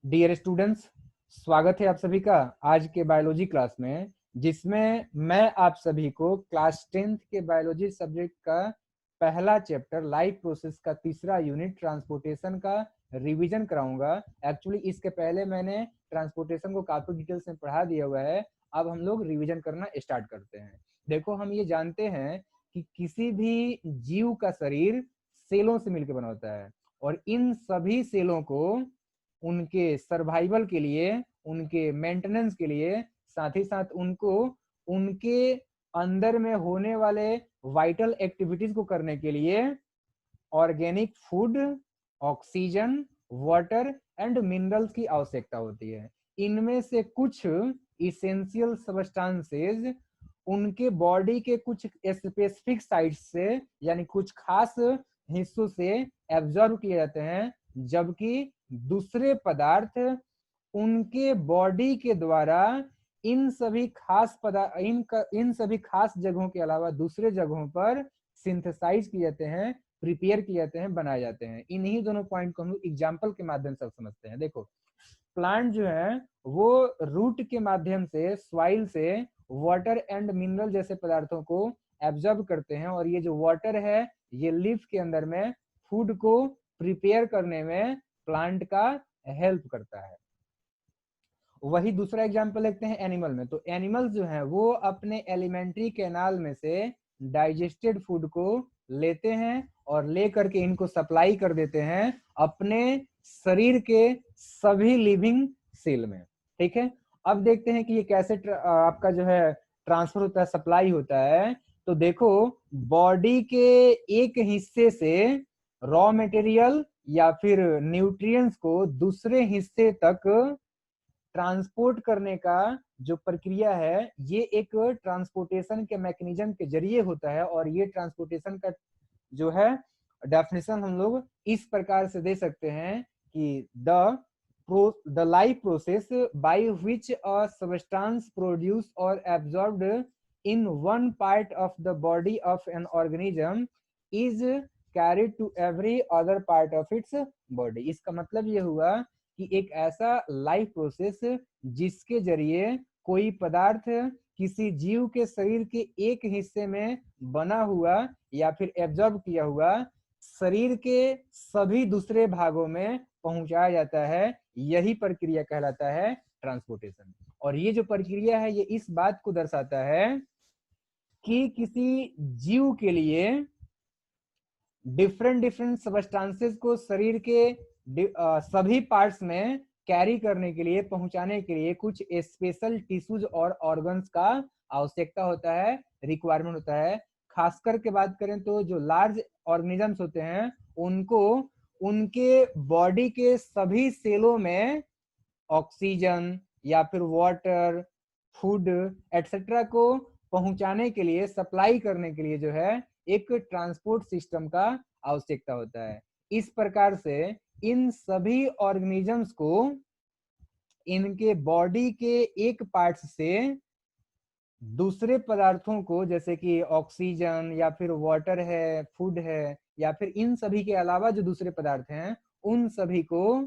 Dear students, स्वागत है आप सभी का आज के बायोलॉजी क्लास में, जिसमें मैं आप सभी को क्लास 10th के बायोलॉजी सब्जेक्ट का पहला चैप्टर लाइफ प्रोसेस का तीसरा यूनिट ट्रांसपोर्टेशन का रिवीजन कराऊंगा। एक्चुअली इसके पहले मैंने ट्रांसपोर्टेशन को काफी डिटेल्स में पढ़ा दिया हुआ है। अब हम लोग रिवीजन करना स्टार्ट करते हैं। देखो, हम ये जानते हैं कि किसी भी जीव का शरीर सेलों से मिलकर बना होता है और इन सभी सेलों को उनके सर्वाइवल के लिए, उनके मेंटेनेंस के लिए, साथ ही साथ उनको उनके अंदर में होने वाले वाइटल एक्टिविटीज को करने के लिए organic food, oxygen, water and minerals की आवश्यकता होती है। इनमें से कुछ इसेंशियल सब्सटेंसेस उनके बॉडी के कुछ स्पेसिफिक साइट्स से, यानी कुछ खास हिस्सों से एब्जॉर्ब किए जाते हैं, जबकि दूसरे पदार्थ उनके बॉडी के द्वारा इन सभी खास इन सभी खास जगहों के अलावा दूसरे जगहों पर सिंथेसाइज किए जाते हैं, प्रिपेयर किए जाते हैं, बनाए जाते हैं। इन्हीं दोनों पॉइंट को हम लोग एग्जाम्पल के माध्यम से समझते हैं। देखो, प्लांट जो है वो रूट के माध्यम से सॉइल से वाटर एंड मिनरल जैसे पदार्थों को एब्जॉर्ब करते हैं, और ये जो वाटर है ये लीफ के अंदर में फूड को प्रिपेयर करने में प्लांट का हेल्प करता है। वही दूसरा एग्जांपल देखते हैं एनिमल में। तो एनिमल्स जो है वो अपने एलिमेंट्री कैनाल में से डाइजेस्टेड फूड को लेते हैं और ले करके इनको सप्लाई कर देते हैं अपने शरीर के सभी लिविंग सेल में। ठीक है, अब देखते हैं कि ये कैसे आपका जो है ट्रांसफर होता है, सप्लाई होता है। तो देखो, बॉडी के एक हिस्से से रॉ मटेरियल या फिर न्यूट्रिएंट्स को दूसरे हिस्से तक ट्रांसपोर्ट करने का जो प्रक्रिया है, ये एक ट्रांसपोर्टेशन के मैकेनिज्म के जरिए होता है। और ये ट्रांसपोर्टेशन का जो है डेफिनेशन हम लोग इस प्रकार से दे सकते हैं कि the life process by which a substance produced or absorbed in one part of the body of an organism is carried to every other part of its body। इसका मतलब ये हुआ कि एक ऐसा लाइफ प्रोसेस जिसके जरिए कोई पदार्थ किसी जीव के शरीर के एक हिस्से में बना हुआ या फिर एब्जॉर्ब किया हुआ शरीर के सभी दूसरे भागों में पहुंचाया जाता है, यही प्रक्रिया कहलाता है ट्रांसपोर्टेशन। और ये जो प्रक्रिया है ये इस बात को दर्शाता है कि किसी जीव के लिए डिफरेंट सब्सटेंसेस को शरीर के सभी पार्ट्स में कैरी करने के लिए, पहुंचाने के लिए कुछ स्पेशल टिश्यूज और ऑर्गन्स का आवश्यकता होता है, रिक्वायरमेंट होता है। खासकर के बात करें तो जो लार्ज ऑर्गेनिजम्स होते हैं उनको उनके बॉडी के सभी सेलों में ऑक्सीजन या फिर वाटर, फूड एटसेट्रा को पहुंचाने के लिए, सप्लाई करने के लिए जो है एक ट्रांसपोर्ट सिस्टम का आवश्यकता होता है। इस प्रकार से इन सभी ऑर्गेनिजम्स को इनके बॉडी के एक पार्ट से दूसरे पदार्थों को, जैसे कि ऑक्सीजन या फिर वाटर है, फूड है, या फिर इन सभी के अलावा जो दूसरे पदार्थ हैं उन सभी को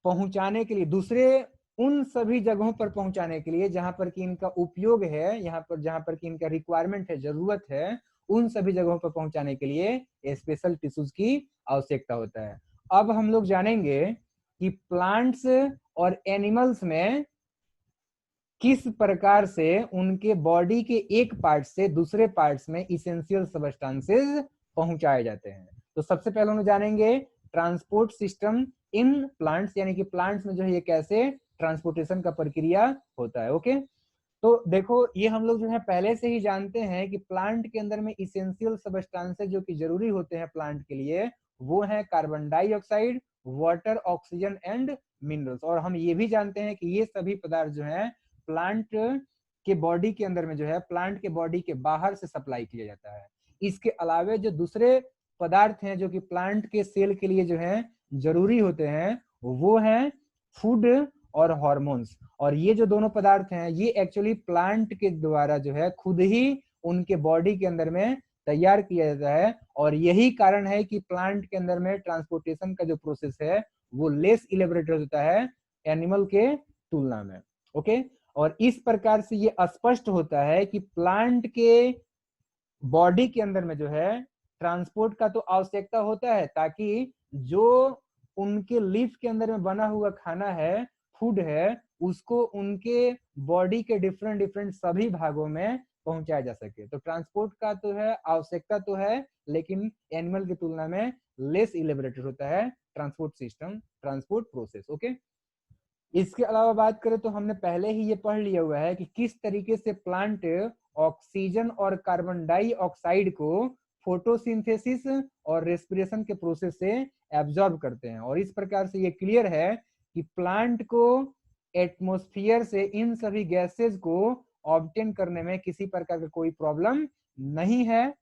पहुंचाने के लिए, दूसरे उन सभी जगहों पर पहुंचाने के लिए जहां पर कि इनका उपयोग है, यहाँ पर जहां पर कि इनका रिक्वायरमेंट है, जरूरत है, उन सभी जगहों पर पहुंचाने के लिए स्पेशल टिश्यूज की आवश्यकता होता है। अब हम लोग जानेंगे कि प्लांट्स और एनिमल्स में किस प्रकार से उनके बॉडी के एक पार्ट से दूसरे पार्ट्स में इसेंशियल सब्सटेंसेस पहुंचाए जाते हैं। तो सबसे पहले हम जानेंगे ट्रांसपोर्ट सिस्टम इन प्लांट्स, यानी कि प्लांट्स में जो है ये कैसे ट्रांसपोर्टेशन का प्रक्रिया होता है। ओके, तो देखो, ये हम लोग जो है पहले से ही जानते हैं कि प्लांट के अंदर में इसेंशियल सब्सटेंसेस जो कि जरूरी होते हैं प्लांट के लिए, वो है carbon dioxide, water, oxygen and minerals. और हम ये भी जानते हैं कि ये सभी पदार्थ जो है प्लांट के बॉडी के अंदर में जो है प्लांट के बॉडी के बाहर से सप्लाई किया जाता है। इसके अलावा जो दूसरे पदार्थ हैं जो कि प्लांट के सेल के लिए जो है जरूरी होते हैं, वो है फूड और हार्मोन्स। और ये जो दोनों पदार्थ हैं ये एक्चुअली प्लांट के द्वारा जो है खुद ही उनके बॉडी के अंदर में तैयार किया जाता है। और यही कारण है कि प्लांट के अंदर में ट्रांसपोर्टेशन का जो प्रोसेस है वो लेस इलेबोरेटेड होता है एनिमल के तुलना में। ओके, और इस प्रकार से ये स्पष्ट होता है कि प्लांट के बॉडी के अंदर में जो है ट्रांसपोर्ट का तो आवश्यकता होता है, ताकि जो उनके लीफ के अंदर में बना हुआ खाना है, फूड है, उसको उनके बॉडी के डिफरेंट डिफरेंट सभी भागों में पहुंचाया जा सके। तो ट्रांसपोर्ट का तो है, आवश्यकता तो है, लेकिन एनिमल की तुलना में लेस इलेबोरेटेड होता है transport system, transport process. Okay, इसके अलावा बात करें तो हमने पहले ही ये पढ़ लिया हुआ है कि किस तरीके से प्लांट ऑक्सीजन और कार्बन डाइऑक्साइड को फोटोसिंथेसिस और रेस्पिरेशन के प्रोसेस से एब्जॉर्ब करते हैं। और इस प्रकार से ये क्लियर है कि प्लांट को एटमॉस्फेयर से इन सभी गैसेस को ऑब्टेन करने में किसी प्रकार का कोई प्रॉब्लम नहीं है।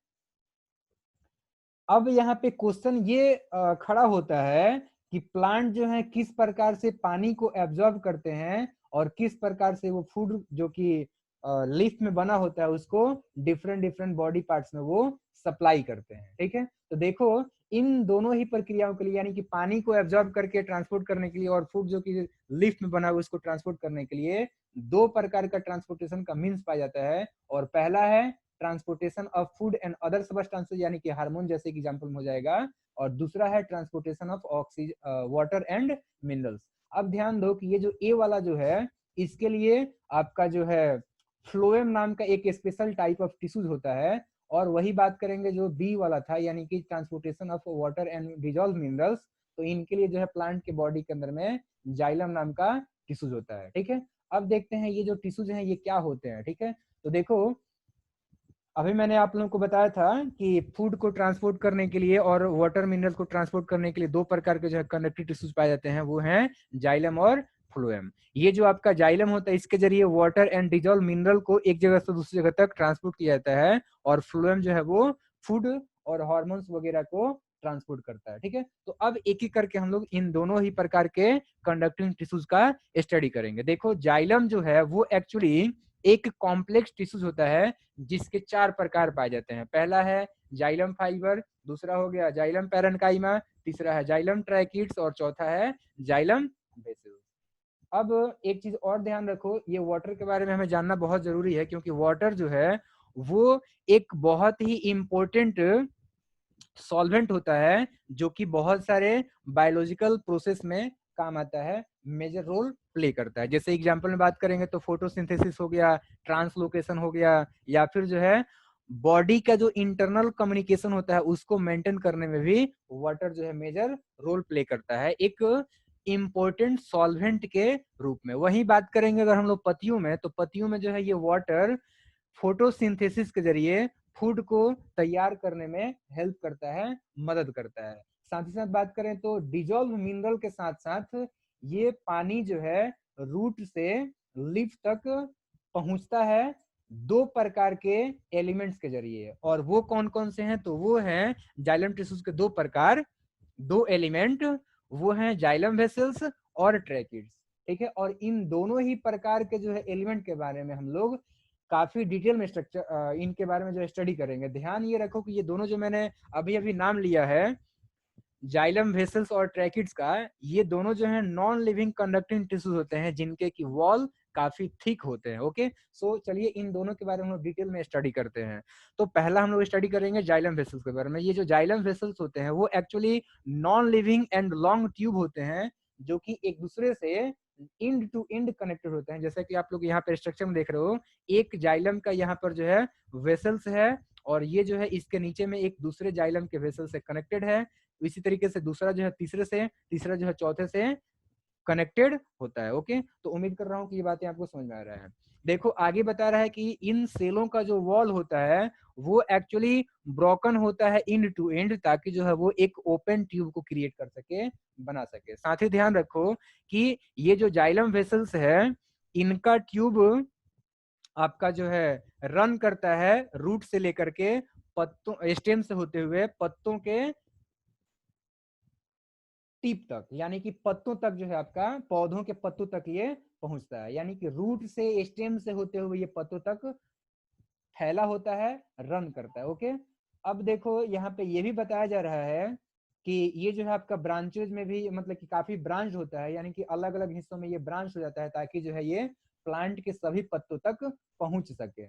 अब यहाँ पे क्वेश्चन ये खड़ा होता है कि प्लांट जो है किस प्रकार से पानी को एब्जॉर्ब करते हैं और किस प्रकार से वो फूड जो कि लीफ में बना होता है उसको डिफरेंट डिफरेंट बॉडी पार्ट्स में वो सप्लाई करते हैं। ठीक है, तो देखो इन दोनों ही प्रक्रियाओं के लिए, यानी कि पानी को एब्जॉर्ब करके ट्रांसपोर्ट करने के लिए और फूड जो कि लीफ में बना हुआ उसको ट्रांसपोर्ट करने के लिए दो प्रकार का ट्रांसपोर्टेशन का मीन्स पाया जाता है। और पहला है transportation of food and other substances, यानी कि हार्मोन जैसे एग्जांपल में हो जाएगा। और दूसरा है transportation of oxygen, water and minerals. अब ध्यान दो कि ये जो ए वाला जो है, इसके लिए आपका जो है फ्लोएम नाम का एक स्पेशल टाइप ऑफ टिश्यूज होता है। और वही बात करेंगे जो बी वाला था, यानी कि transportation of water and dissolve minerals, तो इनके लिए जो है प्लांट के बॉडी के अंदर में जाइलम नाम का टिश्यूज होता है। ठीक है, अब देखते हैं ये जो टिश्यूज हैं ये क्या होते हैं। ठीक है, तो देखो अभी मैंने आप लोगों को बताया था कि फूड को ट्रांसपोर्ट करने के लिए और वाटर मिनरल को ट्रांसपोर्ट करने के लिए दो प्रकार के जो है कंडक्टिव टिश्यूज पाए जाते हैं, वो हैं जाइलम और फ्लोएम। ये जो आपका जाइलम होता है इसके जरिए वाटर एंड डिजॉल्व मिनरल को एक जगह से दूसरी जगह तक ट्रांसपोर्ट किया जाता है, और फ्लोएम जो है वो फूड और हॉर्मोन्स वगैरह को ट्रांसपोर्ट करता है। ठीक है, तो अब एक एक करके हम लोग इन दोनों ही प्रकार के कंडक्टिंग टिश्यूज का स्टडी करेंगे। देखो जाइलम जो है वो एक्चुअली एक कॉम्प्लेक्स टिश्यूज होता है जिसके चार प्रकार पाए जाते हैं। पहला है जाइलम फाइबर, दूसरा हो गया जाइलम पैरेन्काइमा, तीसरा है जाइलम ट्रैकिड्स और चौथा है जाइलम वेसिल्स। अब एक चीज और ध्यान रखो, ये वाटर के बारे में हमें जानना बहुत जरूरी है, क्योंकि वाटर जो है वो एक बहुत ही इंपॉर्टेंट सॉल्वेंट होता है जो कि बहुत सारे बायोलॉजिकल प्रोसेस में काम आता है, मेजर रोल प्ले करता है। जैसे एग्जांपल में बात करेंगे तो फोटोसिंथेसिस हो गया, ट्रांसलोकेशन हो गया, या फिर जो है बॉडी का जो इंटरनल कम्युनिकेशन होता है उसको मेंटेन करने में भी वाटर जो है मेजर रोल प्ले करता है, एक इंपॉर्टेंट सॉल्वेंट के रूप में। वही बात करेंगे अगर हम लोग पत्तियों में, तो पत्तियों में जो है ये वाटर फोटोसिंथेसिस के जरिए फूड को तैयार करने में हेल्प करता है, मदद करता है। साथ ही साथ बात करें तो डिजॉल्व मिनरल के साथ साथ ये पानी जो है रूट से लीफ तक पहुंचता है दो प्रकार के एलिमेंट्स के जरिए। और वो कौन कौन से हैं, तो वो हैं जाइलम टिश्यूज के दो प्रकार, दो एलिमेंट, वो हैं जाइलम वेसल्स और ट्रैकिड्स। ठीक है, और इन दोनों ही प्रकार के जो है एलिमेंट के बारे में हम लोग काफी डिटेल में स्ट्रक्चर इनके बारे में जो स्टडी करेंगे। ध्यान ये रखो कि ये दोनों जो मैंने अभी अभी नाम लिया है, जाइलम वेसल्स और ट्रैकिड्स का, ये दोनों जो है नॉन लिविंग कंडक्टिंग टिश्यूज होते हैं जिनके की वॉल काफी थिक होते हैं। ओके, सो चलिए इन दोनों के बारे में हम लोग डिटेल में स्टडी करते हैं। तो पहला हम लोग स्टडी करेंगे जाइलम वेसल्स के बारे में। ये जो जाइलम वेसल्स होते हैं वो actually non living and long tube होते हैं जो कि एक दूसरे से इंड टू इंड कनेक्टेड होते हैं। जैसा कि आप लोग यहाँ पे स्ट्रक्चर में देख रहे हो, एक जाइलम का यहाँ पर जो है वेसल्स है, और ये जो है इसके नीचे में एक दूसरे जाइलम के वेसल से कनेक्टेड है। इसी तरीके से दूसरा जो है तीसरे से, तीसरा जो है चौथे से कनेक्टेड होता है। ओके, तो उम्मीद कर रहा हूँ कि ये बातें आपको समझ में आ रहा है। देखो आगे बता रहा है कि इन सेलों का जो वॉल होता है वो एक्चुअली ब्रोकन होता है इंड टू इंड, ताकि जो है वो एक ओपन ट्यूब को क्रिएट कर सके, बना सके। साथ ही ध्यान रखो कि ये जो जाइलम वेसल्स है इनका ट्यूब आपका जो है रन करता है रूट से लेकर के पत्तों, स्टेम से होते हुए पत्तों के टिप तक, यानी कि पत्तों तक जो है आपका पौधों के पत्तों तक ये पहुंचता है। यानी कि रूट से, स्टेम से होते हुए ये पत्तों तक फैला होता है, रन करता है। ओके, अब देखो यहाँ पे ये भी बताया जा रहा है कि ये जो है आपका ब्रांचेज में भी मतलब कि काफी ब्रांच होता है, यानी कि अलग अलग हिस्सों में ये ब्रांच हो जाता है ताकि जो है ये प्लांट के सभी पत्तों तक पहुंच सके।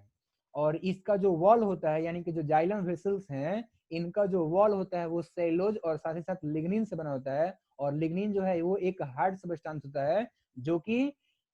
और इसका जो वॉल होता है यानी कि जो जाइलम वेसल्स हैं, इनका जो वॉल होता है वो सेलुलोज और साथ ही साथ लिग्निन से बना होता है। और लिग्निन जो है वो एक हार्ड सब्सटेंस होता है जो कि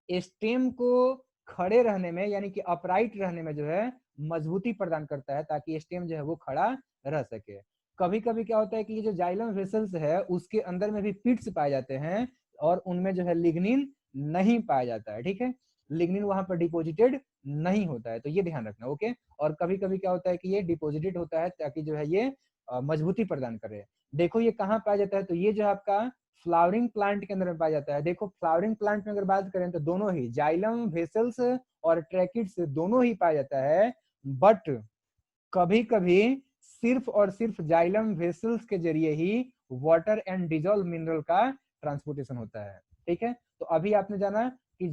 स्टेम को खड़े रहने में यानी कि अपराइट रहने में जो है मजबूती प्रदान करता है ताकि स्टेम जो है वो खड़ा रह सके। कभी कभी क्या होता है कि ये जो जाइलम वेसल्स है उसके अंदर में भी पिट्स पाए जाते हैं और उनमें जो है लिग्निन नहीं पाया जाता है, ठीक है, लिग्निन वहां पर डिपोजिटेड नहीं होता है, तो ये ध्यान रखना। ओके। और कभी कभी क्या होता है कि ये डिपोजिटेड होता है ताकि जो है ये मजबूती प्रदान करे। देखो ये कहाँ पाया जाता है, तो ये जो आपका फ्लावरिंग प्लांट के अंदर में पाया जाता है। देखो फ्लावरिंग प्लांट में अगर बात करें तो दोनों ही जाइलम वेसल्स और ट्रैकिड्स दोनों ही पाया जाता है, बट कभी कभी सिर्फ और सिर्फ जाइलम वेसल्स के जरिए ही वाटर एंड डिजॉल्व मिनरल का ट्रांसपोर्टेशन होता है, ठीक है। तो अभी आपने जाना कि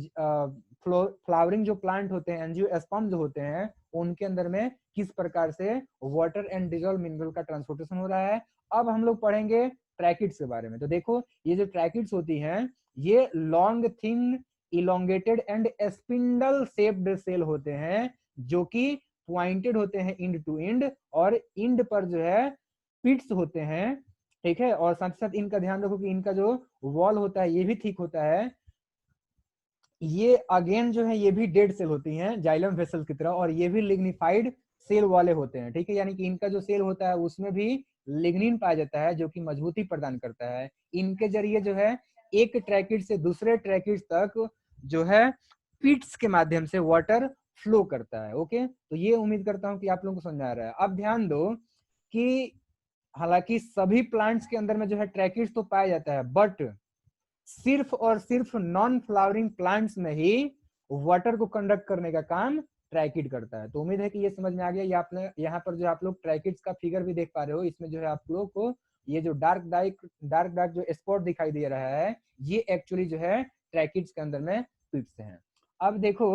फ्लावरिंग जो प्लांट होते हैं, एंजियोस्पर्म जो होते हैं, उनके अंदर में किस प्रकार से वाटर एंड डिजॉल्व मिनरल का ट्रांसपोर्टेशन हो रहा है। अब हम लोग पढ़ेंगे ट्रैकिड्स के बारे में। तो देखो ये जो ट्रैकिड्स होती हैं ये long thin elongated and spindle shaped cell होते हैं जो कि पॉइंटेड होते हैं इंड टू इंड, और इंड पर जो है पिट्स होते हैं, ठीक है। और साथ साथ इनका ध्यान रखो कि इनका जो वॉल होता है ये भी थिक होता है। ये अगेन जो है ये भी डेड सेल होती हैं जाइलम वेसल की तरह, और ये भी लिग्निफाइड सेल वाले होते हैं, ठीक है। यानी कि इनका जो सेल होता है उसमें भी लिग्निन पाया जाता है जो कि मजबूती प्रदान करता है। इनके जरिए जो है एक ट्रैकिड से दूसरे ट्रैकिड तक जो है पिट्स के माध्यम से वाटर फ्लो करता है। ओके, तो ये उम्मीद करता हूं कि आप लोगों को समझ आ रहा है। अब ध्यान दो कि हालांकि सभी प्लांट्स के अंदर में जो है ट्रैकिड्स तो पाया जाता है, बट सिर्फ और सिर्फ नॉन फ्लावरिंग प्लांट्स में ही वाटर को कंडक्ट करने का काम ट्रैकिड करता है। तो उम्मीद है कि ये समझ में आ गया। ये आपने यहाँ पर जो आप लोग ट्रैकिड्स का फिगर भी देख पा रहे हो, इसमें जो है आप लोग को ये जो डार्क डार्क जो स्पॉट दिखाई दे रहा है ये एक्चुअली जो है ट्रैकिड्स के अंदर में पिट्स हैं। अब देखो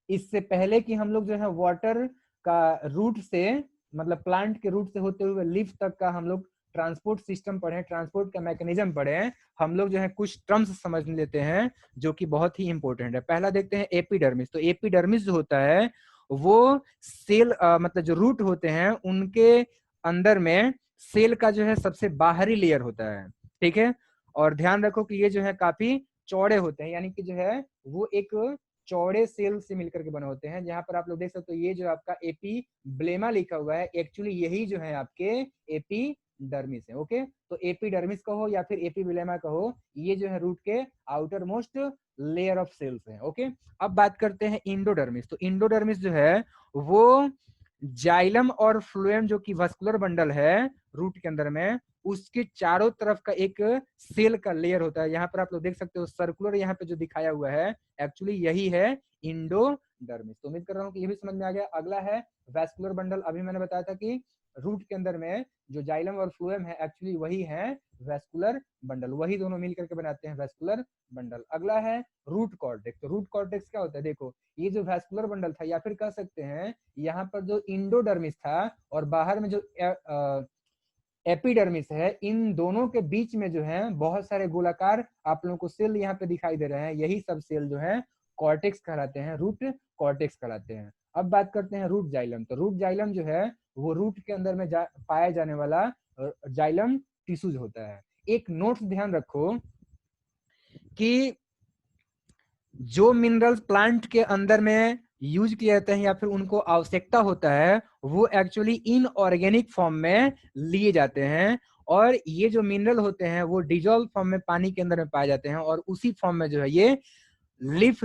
इससे पहले कि हम लोग जो है वाटर का रूट से मतलब प्लांट के रूट से होते हुए लीफ तक का हम लोग ट्रांसपोर्ट सिस्टम पढ़े, ट्रांसपोर्ट का मैकेनिज्म पढ़े, हम लोग जो है कुछ टर्म्स समझ लेते हैं जो कि बहुत ही इंपॉर्टेंट है। पहला देखते हैं एपिडर्मिस। तो एपिडर्मिस जो होता है वो सेल मतलब जो रूट होते हैं उनके अंदर में सेल का जो है सबसे बाहरी लेयर होता है, ठीक है। और ध्यान रखो कि ये जो है काफी चौड़े होते हैं, यानी कि जो है वो एक चौड़े सेल से मिलकर के बने होते हैं। जहां पर आप लोग देख सकते हो ये जो आपका एपीब्लेमा लिखा हुआ है, एक्चुअली यही जो है आपके एपिडर्मिस है। ओके, तो एपिडर्मिस कहो या फिर एपिब्लेमा कहो, ये जो है रूट के outermost layer of cells है। ओके, अब बात करते हैं इंडोडर्मिस। तो इंडोडर्मिस जो है वो जाइलम और फ्लोएम जो कि वस्कुलर बंडल है रूट के अंदर में, उसके चारों तरफ का एक सेल का लेयर होता है। यहाँ पर आप लोग देख सकते हो सर्कुलर यहाँ पे जो दिखाया हुआ है एक्चुअली यही है इंडोडर्मिस। तो उम्मीद कर रहा हूँ कि ये भी समझ में आ गया। अगला है वैस्कुलर बंडल। अभी मैंने बताया था कि रूट के अंदर में जो जाइलम और फ्लोएम है एक्चुअली वही है वैस्कुलर बंडल, वही दोनों मिल करके बनाते हैं वैस्कुलर बंडल। अगला है रूट कॉर्टेक्स। तो रूट कॉर्टेक्स क्या होता है, देखो ये जो वैस्कुलर बंडल था या फिर कह सकते हैं यहाँ पर जो इंडोडर्मिस था और बाहर में जो एपिडर्मिस है, इन दोनों के बीच में जो है बहुत सारे गोलाकार आप लोगों को सेल यहाँ पे दिखाई दे रहे हैं, यही सब सेल जो है कॉर्टेक्स कहलाते हैं, रूट कॉर्टेक्स कहलाते हैं। अब बात करते हैं रूट जाइलम। तो रूट जाइलम जो है वो रूट के अंदर में पाया जाने वाला जाइलम टिश्यूज होता है। एक नोट्स ध्यान रखो कि जो मिनरल्स प्लांट के अंदर में यूज किए जाते हैं या फिर उनको आवश्यकता होता है वो एक्चुअली इनऑर्गेनिक फॉर्म में लिए जाते हैं, और ये जो मिनरल होते हैं वो डिजॉल्व फॉर्म में पानी के अंदर में पाए जाते हैं, और उसी फॉर्म में जो है ये लिफ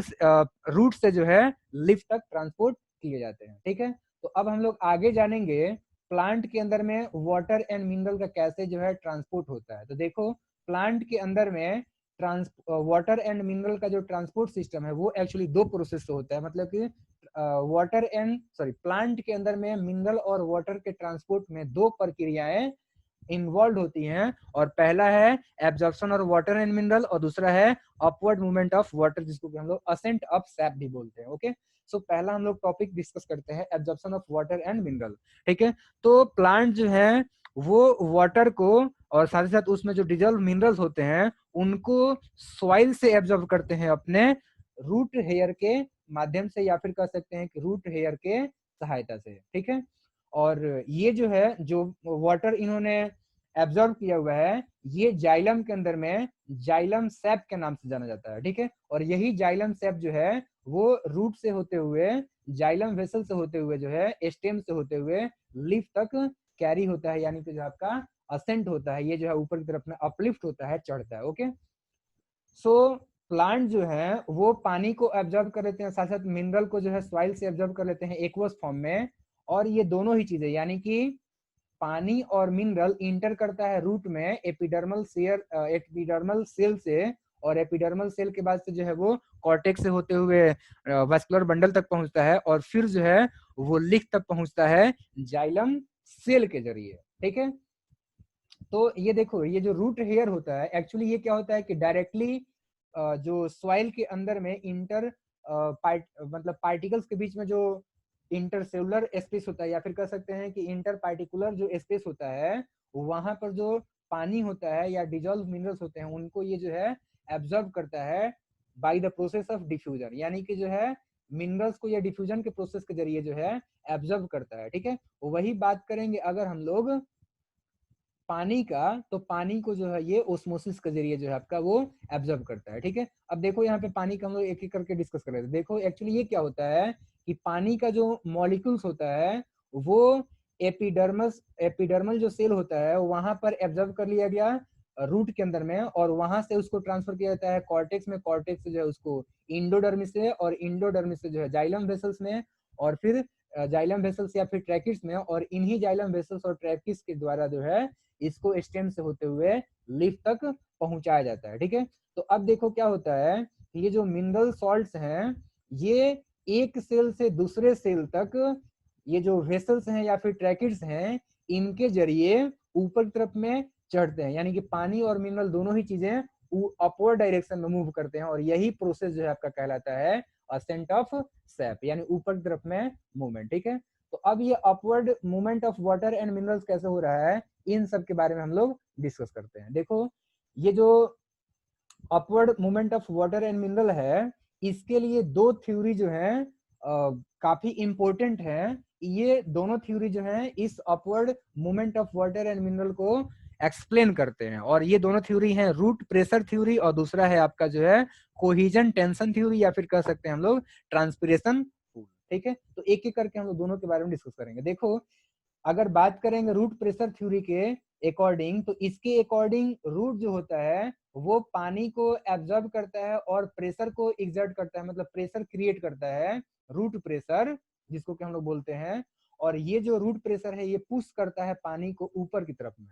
रूट से जो है लिफ तक ट्रांसपोर्ट किए जाते हैं, ठीक है। तो अब हम लोग आगे जानेंगे प्लांट के अंदर में वाटर एंड मिनरल का कैसे जो है ट्रांसपोर्ट होता है। तो देखो प्लांट के अंदर में वाटर एंड मिनरल का जो ट्रांसपोर्ट सिस्टम है वो एक्चुअली दो प्रोसेस से होता है। मतलब कि वाटर एंड प्लांट के अंदर में मिनरल और वाटर के ट्रांसपोर्ट में दो प्रक्रियाएं इन्वॉल्व होती हैं, और पहला है एब्जॉर्प्शन और वाटर एंड मिनरल, और दूसरा है अपवर्ड मूवमेंट ऑफ वाटर जिसको कि हम लोग असेंट ऑफ सैप भी बोलते हैं। ओके, सो पहला हम लोग टॉपिक डिस्कस करते हैं absorption of water and mineral, ठीक है। तो प्लांट जो है वो वाटर को और साथ ही साथ उसमें जो डिजॉल्व मिनरल्स होते हैं उनको सॉइल से एब्जॉर्ब करते हैं अपने रूट हेयर के माध्यम से, या फिर कह सकते हैं कि रूट हेयर के सहायता से, ठीक है। और ये जो है जो वाटर इन्होंने एब्जॉर्ब किया हुआ है, ये जाइलम के अंदर में जाइलम सैप के नाम से जाना जाता है, ठीक है। और यही जाइलम सैप जो है वो रूट से होते हुए, जाइलम वेसल से होते हुए, जो है स्टेम से होते हुए लीफ तक कैरी होता है, यानी कि जो आपका असेंट होता है, ये जो है ऊपर की तरफ में अपलिफ्ट होता है, चढ़ता है। ओके, सो प्लांट जो है वो पानी को एब्जॉर्ब कर लेते हैं, साथ साथ मिनरल को जो है सॉइल से एब्जॉर्ब कर लेते हैं एक्वस फॉर्म में। और ये दोनों ही चीजें, यानी कि पानी और मिनरल इंटर करता है रूट में एपिडर्मल सेल से, और एपिडर्मल सेल के बाद से जो है वो कॉर्टेक्स से होते हुए वास्कुलर बंडल तक पहुंचता है, और फिर जो है वो लिफ तक पहुंचता है जाइलम सेल के जरिए, ठीक है। तो ये देखो, ये जो रूट हेयर होता है एक्चुअली ये क्या होता है कि डायरेक्टली जो सॉइल के अंदर में मतलब पार्टिकल्स के बीच में जो इंटरसेलुलर स्पेस होता है, या फिर कह सकते हैं कि इंटर पार्टिकुलर जो स्पेस होता है, वहां पर जो पानी होता है या डिजॉल्व मिनरल्स होते हैं उनको ये जो है एब्जॉर्ब करता है by the process of diffusion, यानी कि जो है मिनरल्स को या डिफ्यूजन के प्रोसेस के जरिए जो है एब्जॉर्ब करता है, ठीक है। वही बात करेंगे अगर हम लोग पानी का, तो पानी को जो है ये ओस्मोसिस के जरिए जो है आपका वो एब्जॉर्ब करता है, ठीक है। अब देखो यहाँ पे पानी का हम लोग एक एक करके डिस्कस कर रहे थे। देखो एक्चुअली ये क्या होता है कि पानी का जो मॉलिक्यूल्स होता है वो एपिडर्मल जो सेल होता है वहां पर एब्जॉर्ब कर लिया गया रूट के अंदर में, और वहां से उसको ट्रांसफर किया जाता है कॉर्टेक्स में, कॉर्टेक्स से जो है उसको इंडोडर्मिस से, और इंडोडर्मिस से जो है जाइलम वेसल्स में, और फिर जाइलम वेसल्स या फिर ट्रैकिट्स में, और इन्हीं जाइलम वेसल्स और ट्रैकिट्स के द्वारा जो है इसको स्टेम से होते हुए लीफ तक पहुंचाया जाता है, ठीक है। तो अब देखो क्या होता है कि ये जो मिनरल सॉल्ट्स हैं ये एक सेल से दूसरे सेल तक, ये जो वेसल्स हैं या फिर ट्रैकिट्स हैं, इनके जरिए ऊपर की तरफ में चढ़ते हैं, यानी कि पानी और मिनरल दोनों ही चीजें अपवर्ड डायरेक्शन में मूव करते हैं, और यही प्रोसेस जो है आपका कहलाता है असेंट ऑफ सैप, यानी ऊपर की तरफ में मूवमेंट, ठीक है। तो अब ये upward movement of water and minerals कैसे हो रहा है, इन सब के बारे में हम लोग डिस्कस करते हैं। देखो ये जो upward movement of water and mineral है, इसके लिए दो थ्योरी जो है काफी इंपॉर्टेंट है। ये दोनों थ्योरी जो है इस upward movement of water and mineral को एक्सप्लेन करते हैं, और ये दोनों थ्योरी हैं रूट प्रेशर थ्योरी, और दूसरा है आपका जो है कोहिजन टेंशन थ्योरी, या फिर कह सकते हैं हम लोग ट्रांसपिरेशन पुल, ठीक है। तो एक एक करके हम लोग दोनों के बारे में डिस्कस करेंगे। देखो अगर बात करेंगे रूट प्रेशर थ्योरी के अकॉर्डिंग, तो इसके अकॉर्डिंग रूट जो होता है वो पानी को एब्जॉर्ब करता है और प्रेशर को एग्जर्ट करता है, मतलब प्रेशर क्रिएट करता है, रूट प्रेशर जिसको कि हम लोग बोलते हैं। और ये जो रूट प्रेशर है ये पुश करता है पानी को ऊपर की तरफ में।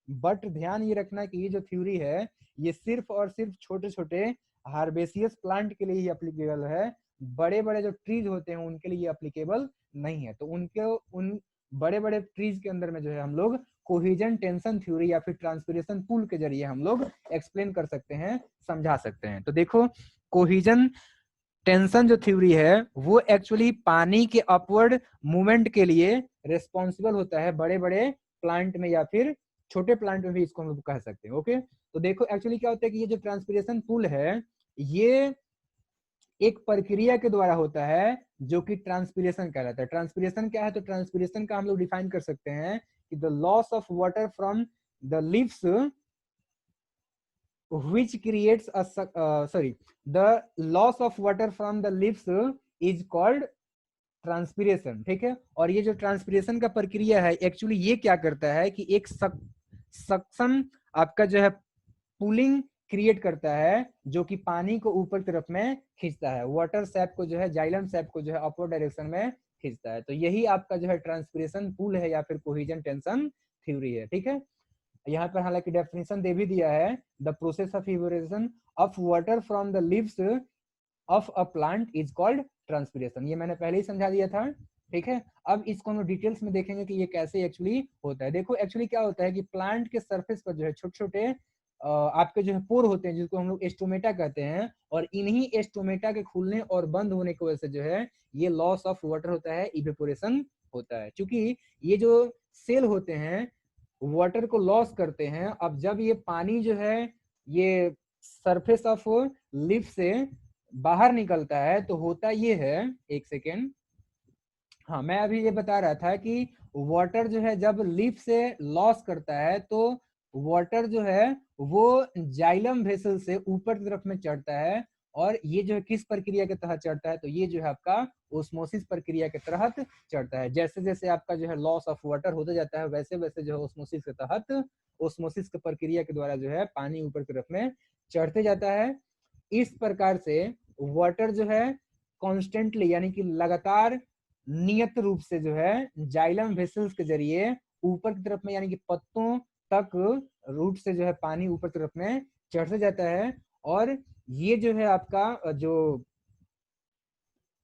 बट ध्यान ये रखना कि ये जो थ्योरी है ये सिर्फ और सिर्फ छोटे छोटे हार्बेसियस प्लांट के लिए ही एप्लीकेबल है, बड़े बड़े जो ट्रीज होते हैं उनके लिए एप्लीकेबल नहीं है। तो उन बड़े बड़े ट्रीज के अंदर में जो है हम लोग कोहिजन टेंशन थ्योरी या फिर ट्रांसपिरेशन पुल के जरिए हम लोग एक्सप्लेन कर सकते हैं, समझा सकते हैं। तो देखो कोहिजन टेंशन जो थ्योरी है वो एक्चुअली पानी के अपवर्ड मूवमेंट के लिए रिस्पॉन्सिबल होता है, बड़े बड़े प्लांट में या फिर छोटे प्लांट में भी इसको हम लोग कह सकते हैं। ओके, तो देखो एक्चुअली क्या होता है कि ये जो ट्रांसपिरेशन पुल है ये एक प्रक्रिया के द्वारा होता है जो कि ट्रांसपिरेशन कहलाता है। ट्रांसपिरेशन क्या है, तो ट्रांसपिरेशन का हम लोग डिफाइन कर सकते हैं कि the loss of water from the leaves which creates a the loss of water from the leaves is called transpiration, ठीक है। और ये जो ट्रांसपिरेशन का प्रक्रिया है एक्चुअली ये क्या करता है कि एक सक्शन आपका जो है पुलिंग क्रिएट करता है जो कि पानी को ऊपर तरफ में खींचता है, वाटर सैप को जो है जाइलम सैप को जो है अपवर्ड डायरेक्शन में खींचता है। तो यही आपका जो है ट्रांसपिरेशन पुल है या फिर कोहिजन टेंशन थ्योरी है, ठीक है। यहाँ पर हालांकि डेफिनेशन दे भी दिया है, the process of evaporation of water from the leaves of a plant is called transpiration. ये मैंने पहले ही समझा दिया था, ठीक है। अब इसको हम डिटेल्स में देखेंगे कि ये कैसे एक्चुअली होता है। देखो एक्चुअली क्या होता है कि प्लांट के सरफेस पर जो है छोटे छोटे आपके जो है पोर होते हैं जिसको हम लोग एस्टोमेटा कहते हैं, और इन्हीं एस्टोमेटा के खुलने और बंद होने की वजह से जो है ये लॉस ऑफ वाटर होता है, इवेपोरेशन होता है। क्योंकि ये जो सेल होते हैं वाटर को लॉस करते हैं। अब जब ये पानी जो है ये सरफेस ऑफ लीफ से बाहर निकलता है तो होता ये है, एक सेकेंड, हाँ मैं अभी ये बता रहा था कि वाटर जो है जब लीफ से लॉस करता है तो वाटर जो है वो जाइलम वेसल से ऊपर की तरफ में चढ़ता है, और ये जो है किस प्रक्रिया के तहत चढ़ता है, तो ये जो है आपका ओस्मोसिस प्रक्रिया के तहत चढ़ता है। जैसे जैसे आपका जो है लॉस ऑफ वाटर होता जाता है वैसे वैसे जो है ओस्मोसिस के तहत, ओस्मोसिस की प्रक्रिया के द्वारा जो है पानी ऊपर की तरफ में चढ़ते जाता है। इस प्रकार से वाटर जो है कॉन्स्टेंटली यानी कि लगातार नियत रूप से जो है जाइलम वेसल्स के जरिए ऊपर की तरफ में यानी कि पत्तों तक रूट से जो है पानी ऊपर की तरफ में चढ़ते जाता है। और ये जो है आपका जो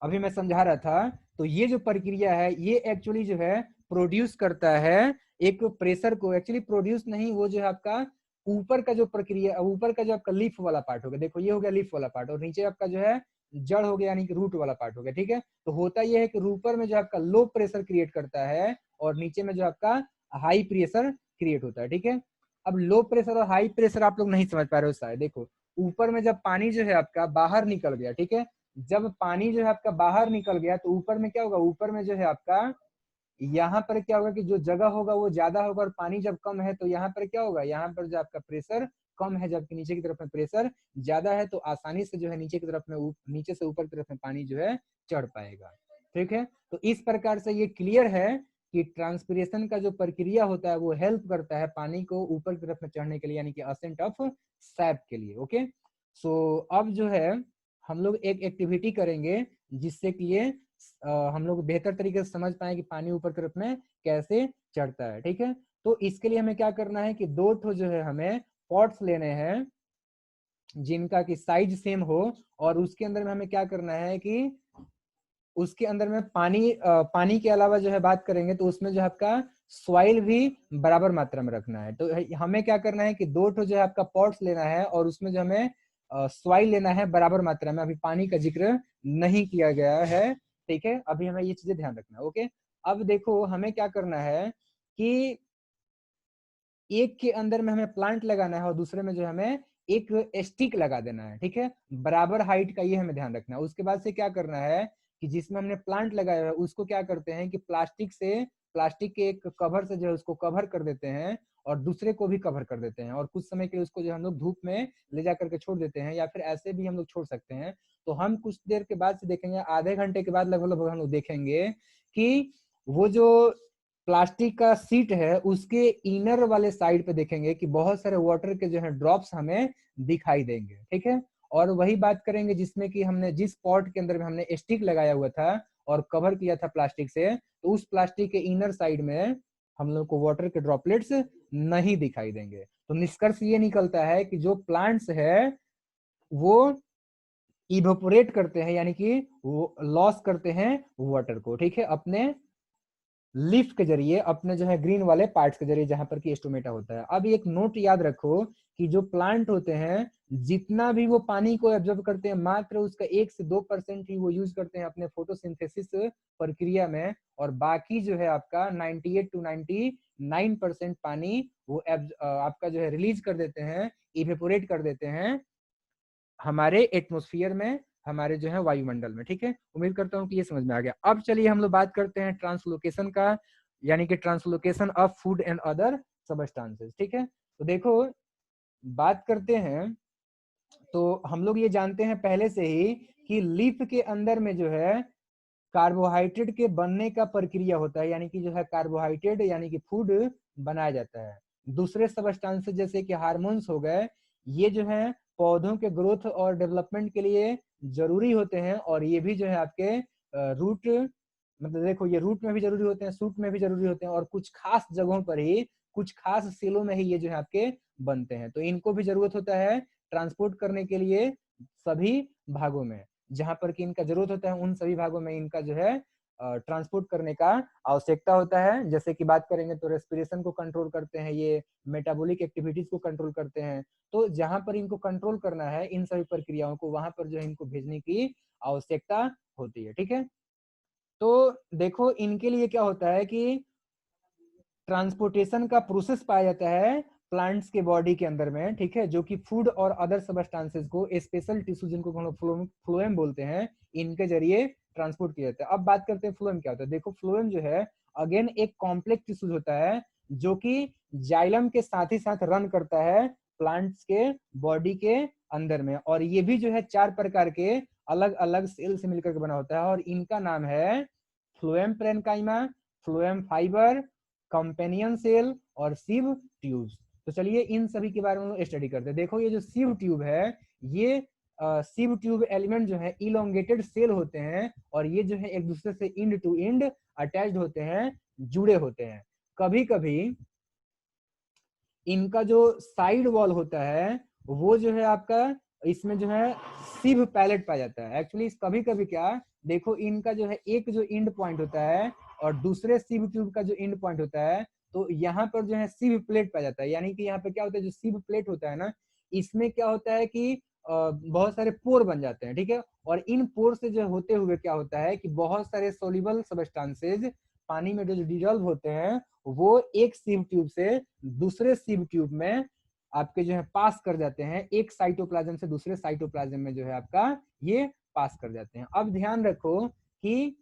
अभी मैं समझा रहा था, तो ये जो प्रक्रिया है ये एक्चुअली जो है प्रोड्यूस करता है एक प्रेशर को, एक्चुअली प्रोड्यूस नहीं, वो जो है आपका ऊपर का जो प्रक्रिया, ऊपर का जो आपका लीफ वाला पार्ट होगा, देखो ये हो गया लीफ वाला पार्ट, और नीचे आपका जो है जड़ हो गया यानी कि रूट वाला पार्ट हो गया, ठीक है। तो होता यह है कि ऊपर में जो आपका लो प्रेशर क्रिएट करता है और नीचे में जो आपका हाई प्रेशर क्रिएट होता है, ठीक है। अब लो प्रेशर और हाई प्रेशर आप लोग नहीं समझ पा रहे हो शायद, देखो ऊपर में जब पानी जो है आपका बाहर निकल गया, ठीक है, जब पानी जो है आपका बाहर निकल गया तो ऊपर में क्या होगा, ऊपर में जो है आपका यहाँ पर क्या होगा कि जो जगह होगा वो ज्यादा होगा, और पानी जब कम है तो यहाँ पर क्या होगा, यहाँ पर जो आपका प्रेशर कम है, जबकि नीचे की तरफ में प्रेशर ज्यादा है, तो आसानी से जो है नीचे की तरफ में नीचे से ऊपर की तरफ में पानी जो है चढ़ पाएगा, ठीक है। तो इस प्रकार से ये क्लियर है कि ट्रांसपिरेशन का जो प्रक्रिया होता है वो हेल्प करता है पानी को ऊपर की तरफ में चढ़ने के लिए, यानी कि असेंट ऑफ सैप के लिए। ओके, सो अब जो है हम लोग एक एक्टिविटी करेंगे जिससे कि ये हम लोग बेहतर तरीके से समझ पाए कि पानी ऊपर की तरफ में कैसे चढ़ता है, ठीक है। तो इसके लिए हमें क्या करना है कि दो ठो जो है हमें पॉट्स लेने हैं जिनका कि साइज सेम हो, और उसके अंदर में हमें क्या करना है कि उसके अंदर में पानी के अलावा जो है बात करेंगे तो उसमें जो है आपका सॉइल भी बराबर मात्रा में रखना है। तो हमें क्या करना है कि दो ठो जो है आपका पॉट्स लेना है और उसमें जो हमें सॉइल लेना है बराबर मात्रा में। अभी पानी का जिक्र नहीं किया गया है, ठीक है, अभी हमें ये चीजें ध्यान रखना है। ओके, अब देखो हमें क्या करना है कि एक के अंदर में हमें प्लांट लगाना है और दूसरे में जो है हमें एक स्टिक लगा देना है, ठीक है, बराबर हाइट का, ये हमें ध्यान रखना है। उसके बाद से क्या करना है कि जिसमें हमने प्लांट लगाया है उसको क्या करते हैं कि प्लास्टिक के एक कवर से जो है उसको कवर कर देते हैं और दूसरे को भी कवर कर देते हैं, और कुछ समय के लिए उसको जो हम लोग धूप में ले जा करके छोड़ देते हैं, या फिर ऐसे भी हम लोग छोड़ सकते हैं। तो हम कुछ देर के बाद से देखेंगे, आधे घंटे के बाद लगभग हम लोग देखेंगे कि वो जो प्लास्टिक का सीट है उसके इनर वाले साइड पे देखेंगे कि बहुत सारे वाटर के जो है ड्रॉप्स हमें दिखाई देंगे, ठीक है। और वही बात करेंगे जिसमें कि हमने जिस पॉट के अंदर में हमने स्टिक लगाया हुआ था और कवर किया था प्लास्टिक से, तो उस प्लास्टिक के इनर साइड में हम लोग को वाटर के ड्रॉपलेट्स नहीं दिखाई देंगे। तो निष्कर्ष ये निकलता है कि जो प्लांट्स है वो इवोपोरेट करते हैं, यानी कि वो लॉस करते हैं वाटर को, ठीक है, अपने लीफ के जरिए, अपने जो है ग्रीन वाले पार्ट्स के जरिए जहां पर कि स्टोमेटा होता है। अब एक नोट याद रखो कि जो प्लांट होते हैं जितना भी वो पानी को एब्जॉर्ब करते हैं मात्र उसका 1 से 2% ही वो यूज करते हैं अपने फोटोसिंथेसिस प्रक्रिया में, और बाकी जो है आपका 98 to 99% पानी वो आपका जो है रिलीज कर देते हैं, इवेपोरेट कर देते हैं हमारे एटमोस्फियर में, हमारे जो है वायुमंडल में, ठीक है। उम्मीद करता हूँ कि ये समझ में आ गया। अब चलिए हम लोग बात करते हैं ट्रांसलोकेशन का, यानी कि translocation of food and other substances, ठीक है। तो देखो बात करते हैं, तो हम लोग ये जानते हैं पहले से ही कि लीफ के अंदर में जो है कार्बोहाइड्रेट के बनने का प्रक्रिया होता है, यानी कि जो है कार्बोहाइड्रेट यानी कि फूड बनाया जाता है। दूसरे सबस्टांसेस जैसे कि हार्मोन्स हो गए, ये जो है पौधों के ग्रोथ और डेवलपमेंट के लिए जरूरी होते हैं, और ये भी जो है आपके रूट, मतलब देखो ये रूट में भी जरूरी होते हैं, सूट में भी जरूरी होते हैं, और कुछ खास जगहों पर ही, कुछ खास सेलों में ही ये जो है आपके बनते हैं। तो इनको भी जरूरत होता है ट्रांसपोर्ट करने के लिए सभी भागों में, जहां पर कि इनका जरूरत होता है उन सभी भागों में इनका जो है ट्रांसपोर्ट करने का आवश्यकता होता है। जैसे कि बात करेंगे तो रेस्पिरेशन को कंट्रोल करते हैं, ये मेटाबॉलिक एक्टिविटीज को कंट्रोल करते हैं। तो जहां पर इनको कंट्रोल करना है इन सभी प्रक्रियाओं को, वहां पर जो है इनको भेजने की आवश्यकता होती है, ठीक है। तो देखो इनके लिए क्या होता है कि ट्रांसपोर्टेशन का प्रोसेस पाया जाता है प्लांट्स के बॉडी के अंदर में, ठीक है, जो कि फूड और अदर सबस्टांसेस को स्पेशल टिश्यू जिनको हम लोग फ्लोएम बोलते हैं, इनके जरिए ट्रांसपोर्ट किया जाता है। अब बात करते हैं फ्लोएम क्या होता है। देखो फ्लोएम जो है अगेन एक कॉम्प्लेक्स टिश्यू होता है जो कि जाइलम के साथ ही साथ रन करता है प्लांट्स के बॉडी के अंदर में, और ये भी जो है 4 प्रकार के अलग अलग सेल से मिलकर के बना होता है, और इनका नाम है phloem parenchyma, phloem fibre, companion cell और सिव ट्यूब्स। तो चलिए इन सभी के बारे में स्टडी करते हैं। देखो ये जो सिव ट्यूब है, ये सिव ट्यूब एलिमेंट जो है इलोंगेटेड सेल होते हैं, और ये जो है एक दूसरे से इंड टू इंड अटैच्ड होते हैं, जुड़े होते हैं। कभी कभी इनका जो साइड वॉल होता है वो जो है आपका इसमें जो है सिव पैलेट पाया जाता है। एक्चुअली कभी कभी क्या देखो इनका जो है एक जो इंड पॉइंट होता है और दूसरे सिव ट्यूब का जो इंड पॉइंट होता है, तो यहाँ पर जो है सिव प्लेट पाया जाता है। यानी कि यहाँ पे क्या होता है, जो सिव प्लेट होता है ना, इसमें क्या होता है कि बहुत सारे पोर बन जाते हैं, ठीक है, और इन पोर से जो होते हुए क्या होता है कि बहुत सारे सोल्यूबल सबस्टांसेज पानी में जो डिजॉल्व होते हैं वो एक सिव ट्यूब से दूसरे सिव ट्यूब में आपके जो है पास कर जाते हैं, एक साइटोप्लाज्म से दूसरे साइटोप्लाज्म में जो है आपका ये पास कर जाते हैं। अब ध्यान रखो कि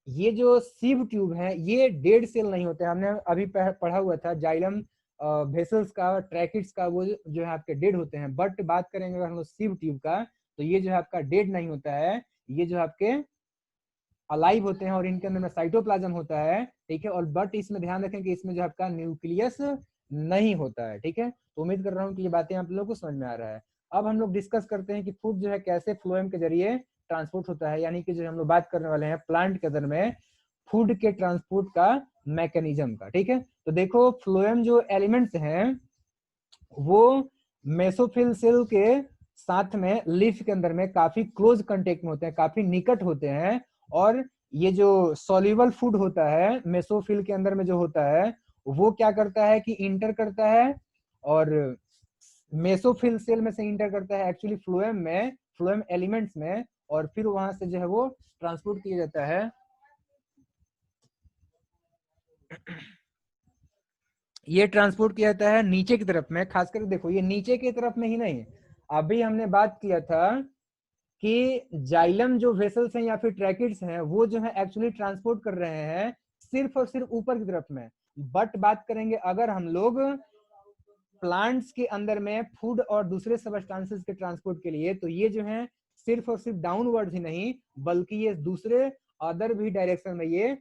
ये जो सिव ट्यूब है ये डेड सेल नहीं होते हैं। हमने अभी पढ़ा हुआ था जाइलम वेसल्स का, ट्रैकिट्स का, वो जो है आपके डेड होते हैं, बट बात करेंगे अगर हम लोग सिव ट्यूब का, तो ये जो है आपका डेड नहीं होता है, ये जो आपके अलाइव होते हैं और इनके अंदर में साइटोप्लाज्म होता है, ठीक है, और बट इसमें ध्यान रखें कि इसमें जो आपका न्यूक्लियस नहीं होता है, ठीक है। तो उम्मीद कर रहा हूँ कि ये बातें आप लोगों को समझ में आ रहा है। अब हम लोग डिस्कस करते हैं कि फूड जो है कैसे फ्लोएम के जरिए ट्रांसपोर्ट होता है, यानी कि जो हम लोग बात करने वाले हैं प्लांट के अंदर में फूड के ट्रांसपोर्ट का मैकेनिज्म का, ठीक है। तो देखो फ्लोएम जो एलिमेंट्स हैं वो मेसोफिल सेल के साथ में लीफ के अंदर में काफी क्लोज कांटेक्ट में होते हैं, काफी निकट होते हैं, और ये जो सॉल्युबल फूड होता है मेसोफिल के अंदर में जो होता है वो क्या करता है कि इंटर करता है, और मेसोफिल सेल में से इंटर करता है एक्चुअली फ्लोएम में, फ्लोएम एलिमेंट्स में, और फिर वहां से जो है वो ट्रांसपोर्ट किया जाता है ये ट्रांसपोर्ट किया जाता है नीचे की तरफ में। खासकर देखो ये नीचे की तरफ में ही नहीं, अभी हमने बात किया था कि जाइलम जो वेसल्स हैं या फिर ट्रैकिट्स हैं वो जो है एक्चुअली ट्रांसपोर्ट कर रहे हैं सिर्फ और सिर्फ ऊपर की तरफ में, बट बात करेंगे अगर हम लोग प्लांट्स के अंदर में फूड और दूसरे सबस्टांसेस के ट्रांसपोर्ट के लिए, तो ये जो है सिर्फ और सिर्फ डाउनवर्ड ही नहीं बल्कि ये दूसरे अदर भी डायरेक्शन में ये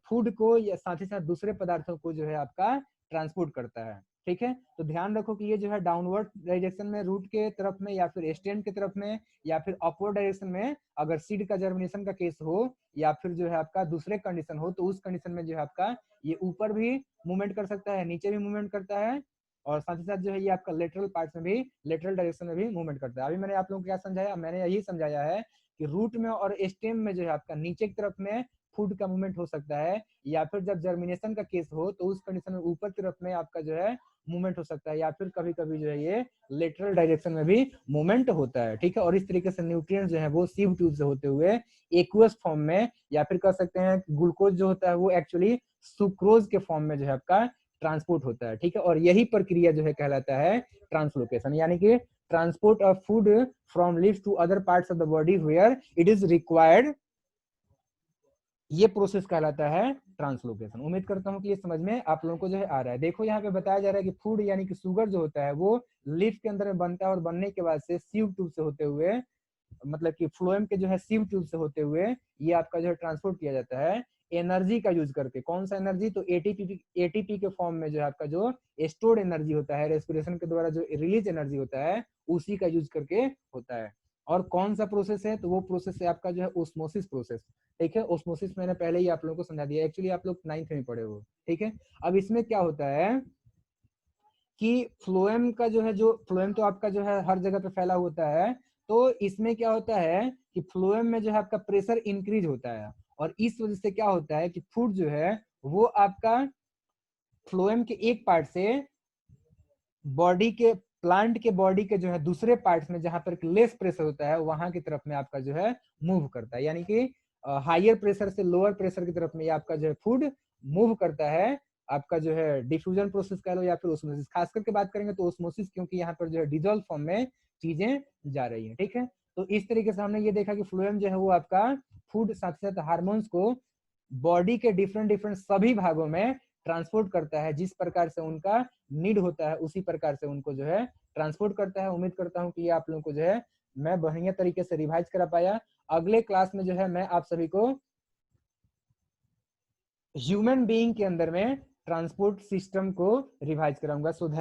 फूड को या साथ ही साथ दूसरे पदार्थों को जो है आपका ट्रांसपोर्ट करता है, ठीक है। तो ध्यान रखो कि ये जो है डाउनवर्ड डायरेक्शन में रूट के तरफ में या फिर स्टेम के तरफ में या फिर अपवर्ड डायरेक्शन में अगर सीड का जर्मिनेशन का केस हो या फिर जो है आपका दूसरे कंडीशन हो, तो उस कंडीशन में जो है आपका ये ऊपर भी मूवमेंट कर सकता है, नीचे भी मूवमेंट करता है, और साथ ही साथ जो है ये आपका लेटरल पार्ट में भी, लेटरल डायरेक्शन में भी मूवमेंट करता है। अभी मैंने आप लोगों को क्या समझाया, मैंने यही समझाया है कि रूट में और स्टेम में जो है आपका नीचे की तरफ में फूड का मूवमेंट हो सकता है, या फिर जब जर्मिनेशन का केस हो तो उस कंडीशन में ऊपर की तरफ में आपका जो है मूवमेंट हो सकता है, या फिर कभी कभी जो है ये लेटरल डायरेक्शन में भी मूवमेंट होता है, ठीक है। और इस तरीके से न्यूट्रिएंट्स जो है वो सिव ट्यूब से होते हुए एक्वस फॉर्म में, या फिर कह सकते हैं ग्लूकोज जो होता है वो एक्चुअली सुक्रोज के फॉर्म में जो है आपका ट्रांसपोर्ट होता है, ठीक है। और यही प्रक्रिया जो है कहलाता है ट्रांसलोकेशन, यानी कि transport of food from leaves to other parts of the body where it is required, ये प्रोसेस कहलाता है ट्रांसलोकेशन। उम्मीद करता हूं कि ये समझ में आप लोगों को जो है आ रहा है। देखो यहाँ पे बताया जा रहा है कि फूड यानी कि शुगर जो होता है वो लीफ के अंदर में बनता है, और बनने के बाद से सीव ट्यूब से होते हुए, मतलब कि फ्लोएम के जो है सीव ट्यूब से होते हुए ये आपका जो है ट्रांसपोर्ट किया जाता है एनर्जी का यूज करके। कौन सा एनर्जी, तो एटीपी के फॉर्म में जो है आपका जो स्टोर्ड एनर्जी होता है, रेस्पिरेशन के द्वारा जो रिलीज एनर्जी होता है उसी का यूज करके होता है। और कौन सा प्रोसेस है, तो वो प्रोसेस है आपका जो है ओस्मोसिस प्रोसेस, ठीक है। ओस्मोसिस मैंने पहले ही आप लोगों को समझा दिया, एक्चुअली आप लोग 9th में पढ़े हो, ठीक है। अब इसमें क्या होता है कि फ्लोएम का जो है, जो फ्लोएम तो आपका जो है हर जगह पे फैला होता है, तो इसमें क्या होता है कि फ्लोएम में जो है आपका प्रेशर इंक्रीज होता है, और इस वजह से क्या होता है कि फूड जो है वो आपका फ्लोएम के एक पार्ट से बॉडी के, प्लांट के बॉडी के जो है दूसरे पार्ट्स में जहां पर लेस प्रेशर होता है वहां की तरफ में आपका जो है मूव करता है, यानी कि हायर प्रेशर से लोअर प्रेशर की तरफ में आपका जो है फूड मूव करता है आपका जो है डिफ्यूजन प्रोसेस कह लो या फिर ओस्मोसिस, खास करके बात करेंगे तो ओस्मोसिस, क्योंकि यहाँ पर जो है डिजोल्व फॉर्म में चीजें जा रही है। ठीक है, तो इस तरीके से हमने ये देखा कि फ्लोएम जो है वो आपका फूड साथ साथ हार्मोन्स को बॉडी के डिफरेंट डिफरेंट सभी भागों में ट्रांसपोर्ट करता है, जिस प्रकार से उनका नीड होता है उसी प्रकार से उनको जो है ट्रांसपोर्ट करता है। उम्मीद करता हूँ कि ये आप लोगों को जो है मैं बढ़िया तरीके से रिवाइज करा पाया। अगले क्लास में जो है मैं आप सभी को ह्यूमन बीइंग के अंदर में ट्रांसपोर्ट सिस्टम को रिवाइज कराऊंगा। सो